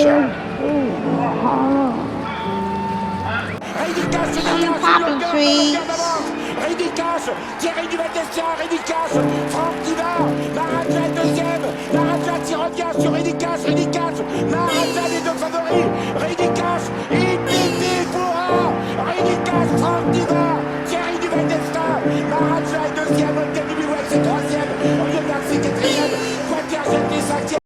Poppy treats. Ridicas, Thierry Duval-Destia, Ridicas, Franck Diva, Maharaja deuxième, Maharaja qui revient sur Ridicas, Maharaja les deux favoris, Ridicas, Ipiti Foura, Ridicas, Franck Diva, Thierry Duval-Destia, Maharaja est deuxième, Olga Bilouet c'est troisième, Olivier Garcia quatrième, Quater Jetty cinquième.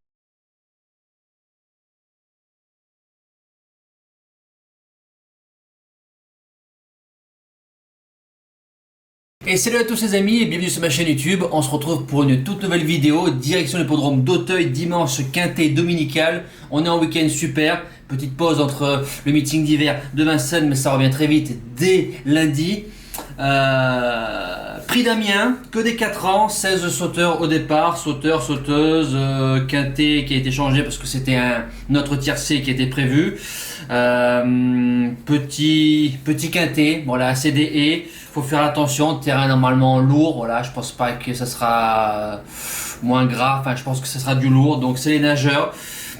Et salut à tous les amis et bienvenue sur ma chaîne YouTube. On se retrouve pour une toute nouvelle vidéo. Direction l'hippodrome d'Auteuil, dimanche quintet dominical. On est en week-end super. Petite pause entre le meeting d'hiver de Vincennes, mais ça revient très vite dès lundi. Prix d'Amiens, que des 4 ans, 16 sauteurs au départ, sauteurs, sauteuses, quintet qui a été changé parce que c'était un autre tiercé qui était prévu. Petit quintet, voilà, CDE, faut faire attention, terrain normalement lourd, voilà, je pense pas que ça sera moins gras, enfin je pense que ça sera du lourd, donc c'est les nageurs.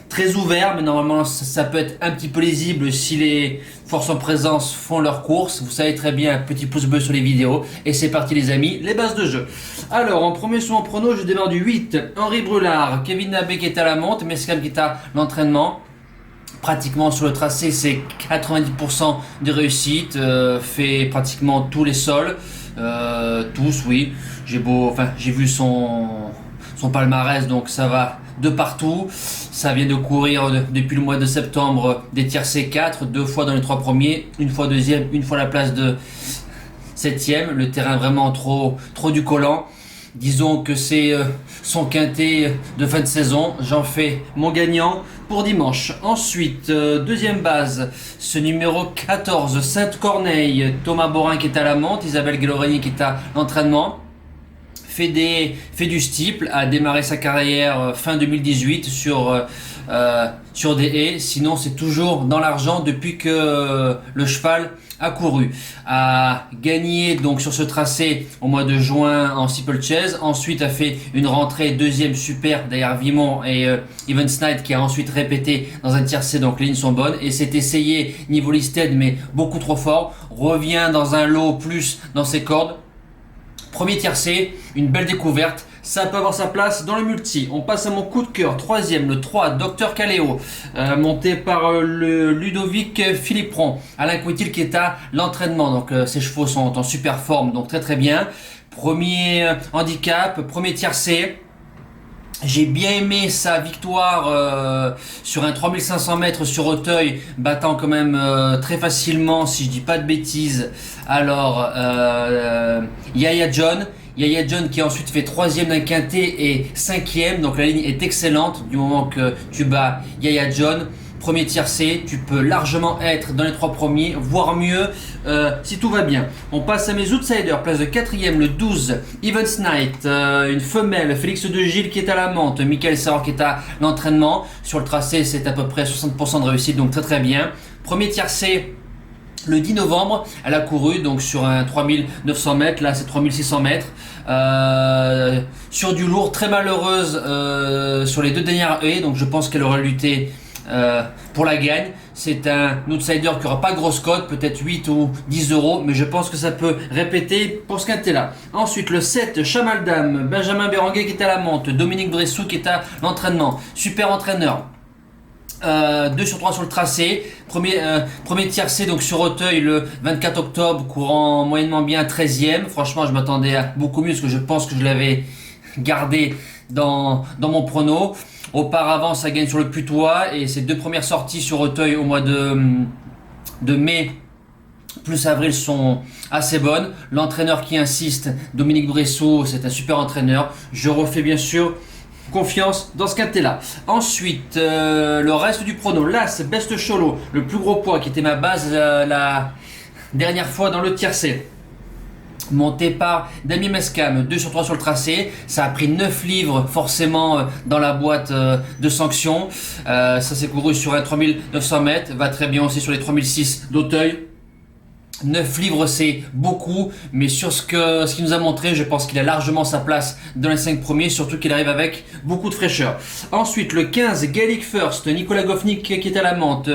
Très ouvert, mais normalement ça peut être un petit peu lisible si les forces en présence font leur course. Vous savez très bien, un petit pouce bleu sur les vidéos. Et c'est parti les amis, les bases de jeu. Alors en premier sur mon prono, je démarre du 8, Henri Brulard, Kevin Nabé qui est à la monte, Mescam qui est à l'entraînement. Pratiquement sur le tracé, c'est 90% de réussite, fait pratiquement tous les sols, tous oui. J'ai vu son palmarès, donc ça va de partout. Ça vient de courir depuis le mois de septembre des tiercés 4, 2 fois dans les 3 premiers, une fois deuxième, une fois la place de 7ème. Le terrain vraiment trop du collant. Disons que c'est son quintet de fin de saison. J'en fais mon gagnant pour dimanche. Ensuite, deuxième base, ce numéro 14, Sainte-Corneille, Thomas Borin qui est à la monte, Isabelle Gueloreni qui est à l'entraînement. Fait du steeple, a démarré sa carrière fin 2018 sur des haies. Sinon, c'est toujours dans l'argent depuis que le cheval a couru. A gagné donc sur ce tracé au mois de juin en steeplechase. Ensuite, a fait une rentrée deuxième super derrière Vimont et Even Snight qui a ensuite répété dans un tiercé. Donc les lignes sont bonnes et s'est essayé niveau listed mais beaucoup trop fort. Revient dans un lot plus dans ses cordes. Premier tiercé, une belle découverte, ça peut avoir sa place dans le multi. On passe à mon coup de cœur, troisième, le 3, Dr Caléo, monté par le Ludovic Philippron, Alain Coutil qui est à l'entraînement, donc ses chevaux sont en super forme, donc très bien. Premier handicap, premier tiercé. J'ai bien aimé sa victoire sur un 3500 mètres sur Auteuil, battant quand même très facilement, si je dis pas de bêtises. Alors, Yaya John qui a ensuite fait 3ème d'un quintet et 5ème, donc la ligne est excellente du moment que tu bats Yaya John. Premier tiercé, tu peux largement être dans les 3 premiers, voire mieux si tout va bien. On passe à mes outsiders, place de 4ème, le 12, Even Snight, une femelle, Félix de Gilles qui est à la monte, Michael Saror qui est à l'entraînement. Sur le tracé, c'est à peu près 60% de réussite, donc très bien. Premier tiercé, le 10 novembre, elle a couru donc sur un 3900 mètres, là c'est 3600 mètres. Sur du lourd, très malheureuse sur les 2 dernières haies, donc je pense qu'elle aura lutté pour la gagne. C'est un outsider qui aura pas grosse cote, peut-être 8 ou 10 euros, mais je pense que ça peut répéter pour ce quintet là. Ensuite le 7, Chamaldam, Benjamin Béranguet qui est à la monte, Dominique Bressou qui est à l'entraînement, super entraîneur. 2 sur 3 sur le tracé, premier tiercé donc sur Auteuil le 24 octobre, courant moyennement bien 13ème. Franchement je m'attendais à beaucoup mieux parce que je pense que je l'avais gardé dans mon prono. Auparavant ça gagne sur le putois et ses 2 premières sorties sur Auteuil au mois de mai plus avril sont assez bonnes. L'entraîneur qui insiste, Dominique Bressot, c'est un super entraîneur. Je refais bien sûr confiance dans ce quintet là. Ensuite le reste du prono, l'As Best Cholo, le plus gros poids qui était ma base la dernière fois dans le tiercé, monté par Damien Mescam, 2 sur 3 sur le tracé. Ça a pris 9 livres forcément dans la boîte de sanctions. Ça s'est couru sur un 3900 mètres, va très bien aussi sur les 3006 d'Auteuil. 9 livres c'est beaucoup, mais sur ce qu'il nous a montré, je pense qu'il a largement sa place dans les 5 premiers, surtout qu'il arrive avec beaucoup de fraîcheur. Ensuite le 15 Gaelic First, Nicolas Goffnik qui est à la menthe,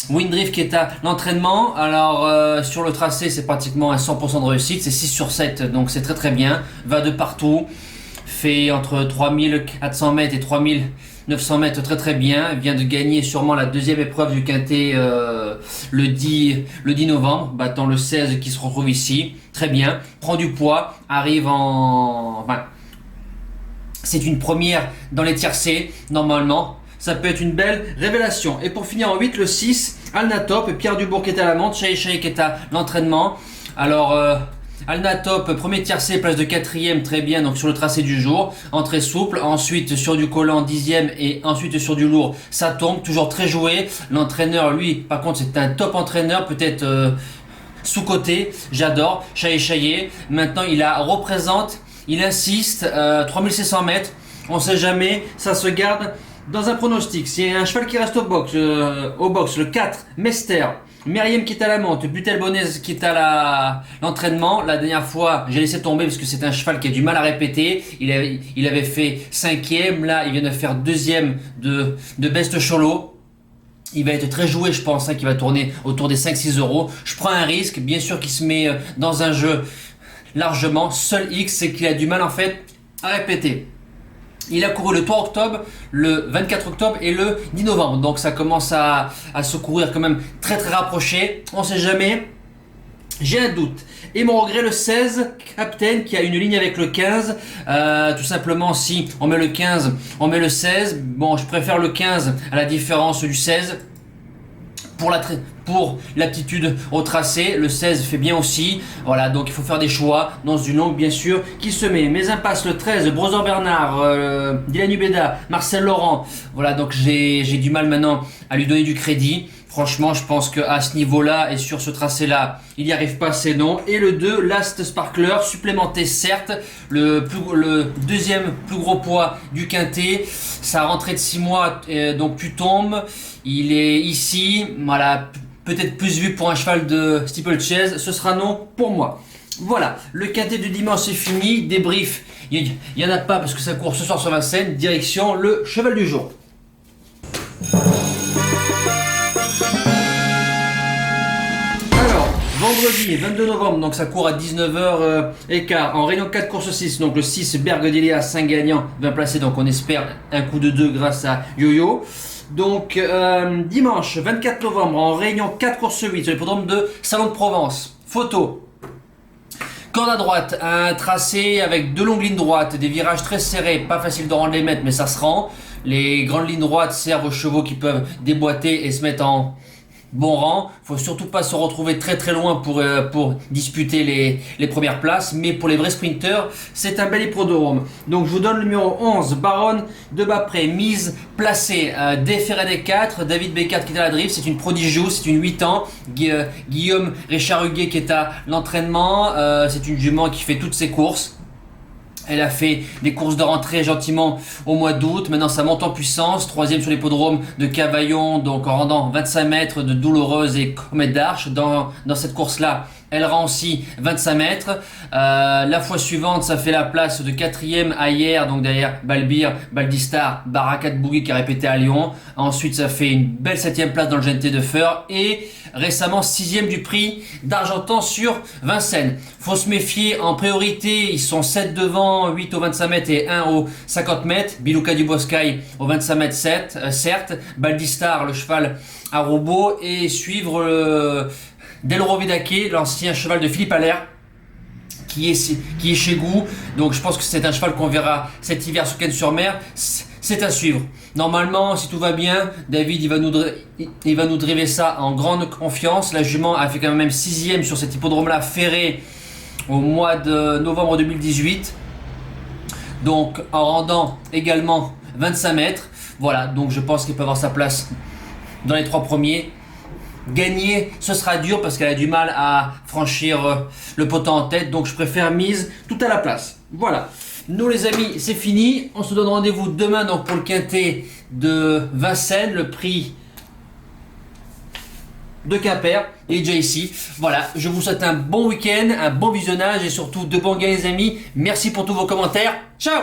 Windrift qui est à l'entraînement. Alors sur le tracé c'est pratiquement un 100% de réussite, c'est 6 sur 7, donc c'est très très bien, va de partout, fait entre 3400 mètres et 3900 mètres très très bien, vient de gagner sûrement la deuxième épreuve du quintet le 10 novembre, battant le 16 qui se retrouve ici, très bien, prend du poids, arrive en... Enfin, c'est une première dans les tiercés, normalement, ça peut être une belle révélation. Et pour finir en 8, le 6, Alnatop, Pierre Dubourg qui est à la montre, Chahi Chahi qui est à l'entraînement. Alors... Alnatop, premier tiercé, place de 4ème, très bien, donc sur le tracé du jour, entrée souple, ensuite sur du collant 10ème et ensuite sur du lourd, ça tombe, toujours très joué. L'entraîneur, lui, par contre, c'est un top entraîneur, peut-être sous-côté, j'adore, Chahi Chahi. Maintenant, représente, il insiste, 3600 mètres, on sait jamais, ça se garde dans un pronostic. C'est un cheval qui reste au box, le 4, Mester. Myriam qui est à la monte, Butel Bonez qui est à l'entraînement. La dernière fois, j'ai laissé tomber parce que c'est un cheval qui a du mal à répéter. Il avait fait 5ème, là il vient de faire 2ème de Best Cholo. Il va être très joué, je pense, qui va tourner autour des 5-6 euros. Je prends un risque, bien sûr qu'il se met dans un jeu largement. Seul X, c'est qu'il a du mal en fait à répéter. Il a couru le 3 octobre, le 24 octobre et le 10 novembre. Donc ça commence à se courir quand même très très rapproché. On sait jamais. J'ai un doute. Et mon regret, le 16, Captain, qui a une ligne avec le 15. Tout simplement, si on met le 15, on met le 16. Bon, je préfère le 15 à la différence du 16. Pour l'aptitude au tracé, le 16 fait bien aussi. Voilà, donc il faut faire des choix dans une longue, bien sûr, qui se met. Mes impasses, le 13, Brother Bernard, Dylan Ubeda, Marcel Laurent. Voilà, donc j'ai du mal maintenant à lui donner du crédit. Franchement, je pense qu'à ce niveau-là et sur ce tracé-là, il n'y arrive pas, c'est non. Et le 2, Last Sparkler, supplémenté certes, le deuxième plus gros poids du quintet. Sa rentrée de 6 mois, donc tu tombes. Il est ici, voilà, peut-être plus vu pour un cheval de steeplechase, ce sera non pour moi. Voilà, le quintet de dimanche est fini, débrief, il n'y en a pas parce que ça court ce soir sur Vincennes, direction le cheval du jour. Vendredi 22 novembre, donc ça court à 19h15 en réunion 4 courses 6, donc le 6 Bergedélia 5 gagnants, 20 placés, donc on espère un coup de 2 grâce à Yo-Yo. Donc dimanche 24 novembre en réunion 4 courses 8 sur l'hippodrome de Salon de Provence. Photo. Corde à droite, un tracé avec 2 longues lignes droites, des virages très serrés, pas facile de rendre les mètres mais ça se rend. Les grandes lignes droites servent aux chevaux qui peuvent déboîter et se mettre en bon rang. Faut surtout pas se retrouver très très loin pour disputer les premières places, mais pour les vrais sprinteurs c'est un bel hippodrome. Donc je vous donne le numéro 11, Baronne de Bapré, mise placée, Déferré 4, David Bécard qui est à la drift, c'est une prodigieuse, c'est une 8 ans, Guillaume Richard Huguet qui est à l'entraînement, c'est une jument qui fait toutes ses courses. Elle a fait des courses de rentrée gentiment au mois d'août. Maintenant, ça monte en puissance. 3ème sur l'hippodrome de Cavaillon, donc en rendant 25 mètres de Douloureuse et Comète d'Arche. Dans cette course-là, elle rend aussi 25 mètres. La fois suivante, ça fait la place de 4ème à hier, donc derrière Balbir, Baldistar, Barakat Bougui qui a répété à Lyon. Ensuite, ça fait une belle 7ème place dans le GNT de Feur. Et récemment 6ème du prix d'Argentan sur Vincennes. Faut se méfier, en priorité, ils sont 7 devant, 8 au 25 mètres et 1 au 50 mètres. Biluka du Boscaï au 25 mètres certes. Baldistar, le cheval à robot, et suivre Delro Vidake, l'ancien cheval de Philippe Allaire, qui est chez Gou. Donc je pense que c'est un cheval qu'on verra cet hiver sur Cannes-sur-Mer. C'est à suivre. Normalement, si tout va bien, David il va nous driver ça en grande confiance. La jument a fait quand même 6ème sur cet hippodrome-là ferré au mois de novembre 2018. Donc en rendant également 25 mètres. Voilà, donc je pense qu'il peut avoir sa place dans les 3 premiers. Gagner, ce sera dur parce qu'elle a du mal à franchir le poteau en tête. Donc je préfère mise tout à la place. Voilà. Nous les amis, c'est fini. On se donne rendez-vous demain donc pour le quintet de Vincennes. Le prix de Quimper et JC. Voilà, je vous souhaite un bon week-end, un bon visionnage et surtout de bons gains les amis. Merci pour tous vos commentaires. Ciao!